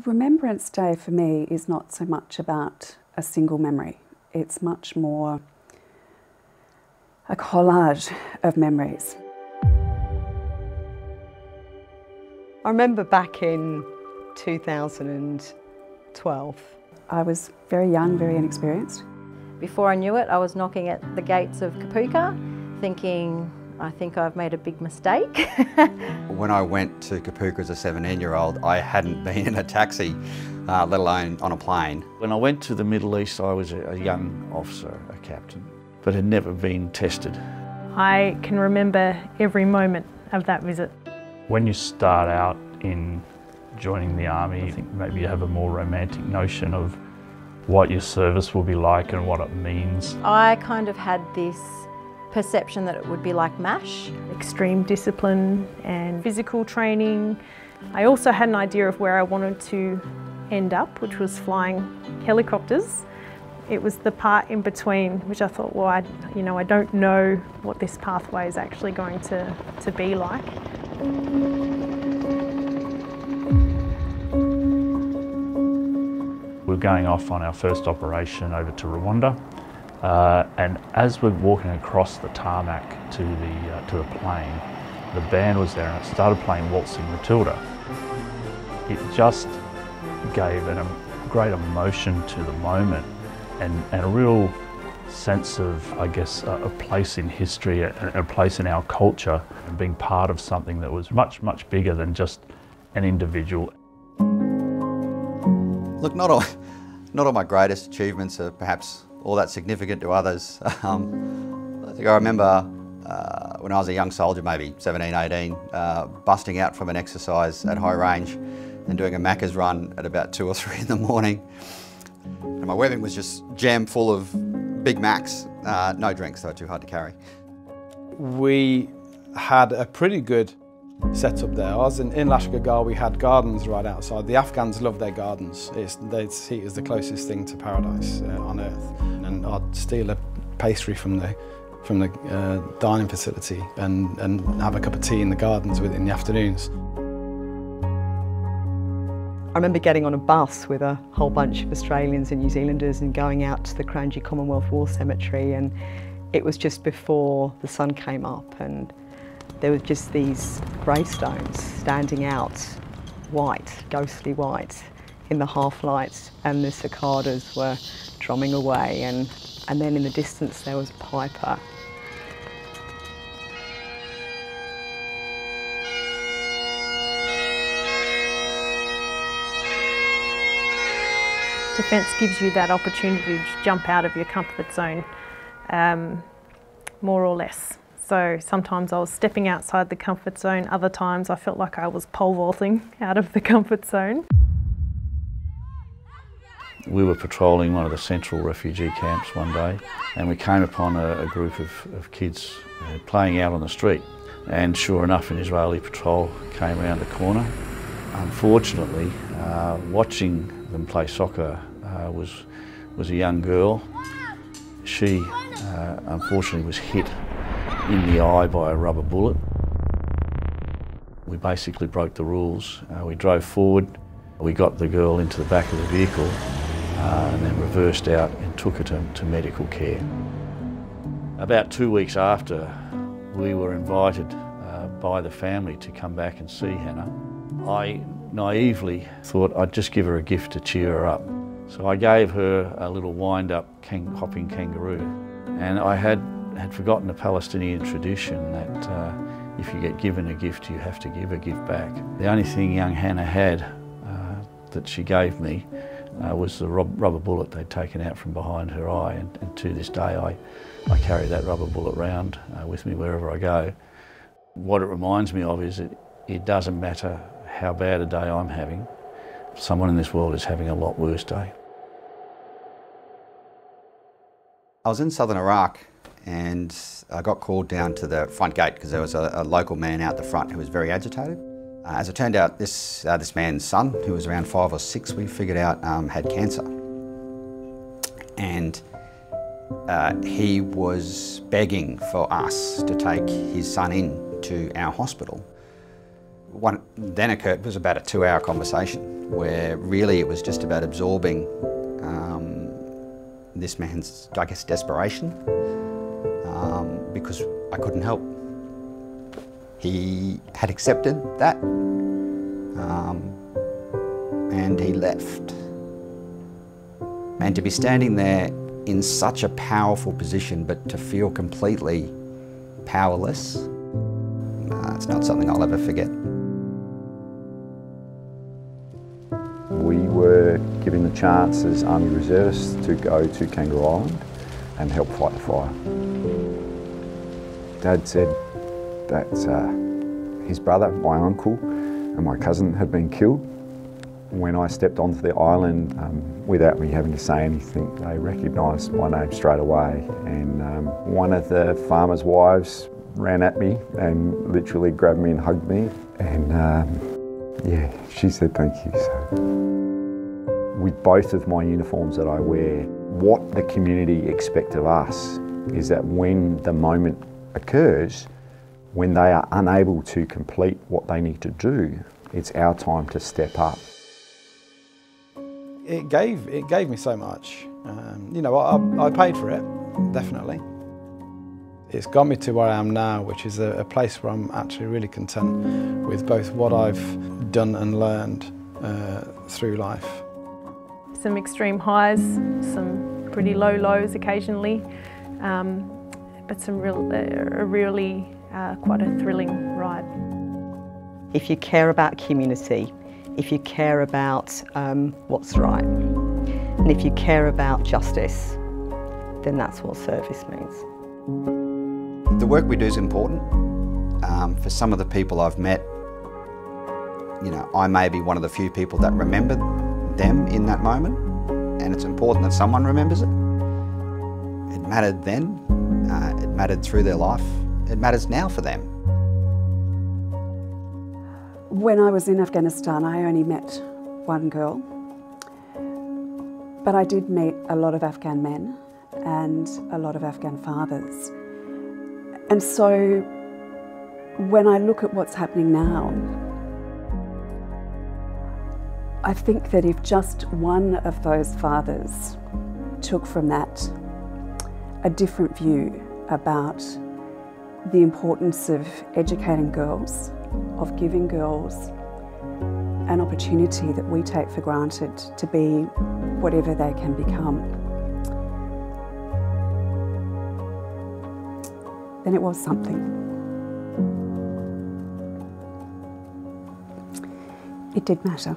Remembrance Day for me is not so much about a single memory. It's much more a collage of memories. I remember back in 2012. I was very young, very inexperienced. Before I knew it, I was knocking at the gates of Kapooka, thinking, I think I've made a big mistake. When I went to Kapooka as a 17-year-old, I hadn't been in a taxi, let alone on a plane. When I went to the Middle East, I was a young officer, a captain, but had never been tested. I can remember every moment of that visit. When you start out in joining the army, I think maybe you have a more romantic notion of what your service will be like and what it means. I kind of had this perception that it would be like MESHA. Extreme discipline and physical training. I also had an idea of where I wanted to end up, which was flying helicopters. It was the part in between which I thought, well, I don't know what this pathway is actually going to be like. We're going off on our first operation over to Rwanda, and as we're walking across the tarmac to the plane, the band was there and it started playing Waltzing Matilda. It just gave a great emotion to the moment and a real sense of, I guess, a place in history, a place in our culture, and being part of something that was much, much bigger than just an individual. Look, not all my greatest achievements are perhaps all that significant to others. I think I remember when I was a young soldier, maybe 17, 18, busting out from an exercise at high range and doing a Macca's run at about 2 or 3 in the morning. And my webbing was just jammed full of Big Macs, no drinks, they were too hard to carry. We had a pretty good setup there. I was in Lashkar, we had gardens right outside. The Afghans love their gardens. They see it as the closest thing to paradise on earth. And I'd steal a pastry from the dining facility and have a cup of tea in the gardens in the afternoons. I remember getting on a bus with a whole bunch of Australians and New Zealanders and going out to the Kranji Commonwealth War Cemetery, and it was just before the sun came up and there were just these gravestones standing out white, ghostly white, in the half-light, and the cicadas were drumming away, and then in the distance there was a piper. Defence gives you that opportunity to jump out of your comfort zone, more or less. So sometimes I was stepping outside the comfort zone, other times I felt like I was pole vaulting out of the comfort zone. We were patrolling one of the central refugee camps one day, and we came upon a group of kids playing out on the street. And sure enough, an Israeli patrol came around the corner. Unfortunately, watching them play soccer was a young girl. She unfortunately was hit in the eye by a rubber bullet. We basically broke the rules. We drove forward, we got the girl into the back of the vehicle and then reversed out and took her to medical care. About 2 weeks after, we were invited by the family to come back and see Hannah. I naively thought I'd just give her a gift to cheer her up. So I gave her a little wind-up hopping kangaroo. And I had forgotten the Palestinian tradition that if you get given a gift, you have to give a gift back. The only thing young Hannah had that she gave me was the rubber bullet they'd taken out from behind her eye, and to this day I carry that rubber bullet around with me wherever I go. What it reminds me of is that it doesn't matter how bad a day I'm having, someone in this world is having a lot worse day. I was in southern Iraq and I got called down to the front gate because there was a local man out the front who was very agitated. As it turned out, this man's son, who was around 5 or 6, we figured out had cancer. And he was begging for us to take his son in to our hospital. What then occurred was about a 2-hour conversation where really it was just about absorbing this man's, I guess, desperation, because I couldn't help. He had accepted that, and he left. And to be standing there in such a powerful position, but to feel completely powerless, it's not something I'll ever forget. We were given the chance as Army Reservists to go to Kangaroo Island and help fight the fire. Dad said that his brother, my uncle and my cousin had been killed. When I stepped onto the island, without me having to say anything, they recognised my name straight away, and one of the farmers' wives ran at me and literally grabbed me and hugged me, and yeah, she said thank you. So, with both of my uniforms that I wear, what the community expect of us is that when the moment occurs, when they are unable to complete what they need to do, it's our time to step up. It gave me so much. You know, I paid for it, definitely. It's got me to where I am now, which is a place where I'm actually really content with both what I've done and learned through life. Some extreme highs, some pretty low lows occasionally, but some really quite a thrilling ride. If you care about community, if you care about what's right, and if you care about justice, then that's what service means. The work we do is important. For some of the people I've met, you know, I may be one of the few people that remember them in that moment, and it's important that someone remembers it. It mattered then, it mattered through their life, it matters now for them. When I was in Afghanistan, I only met one girl, but I did meet a lot of Afghan men and a lot of Afghan fathers. And so when I look at what's happening now, I think that if just one of those fathers took from that a different view about the importance of educating girls, of giving girls an opportunity that we take for granted to be whatever they can become, then it was something. It did matter.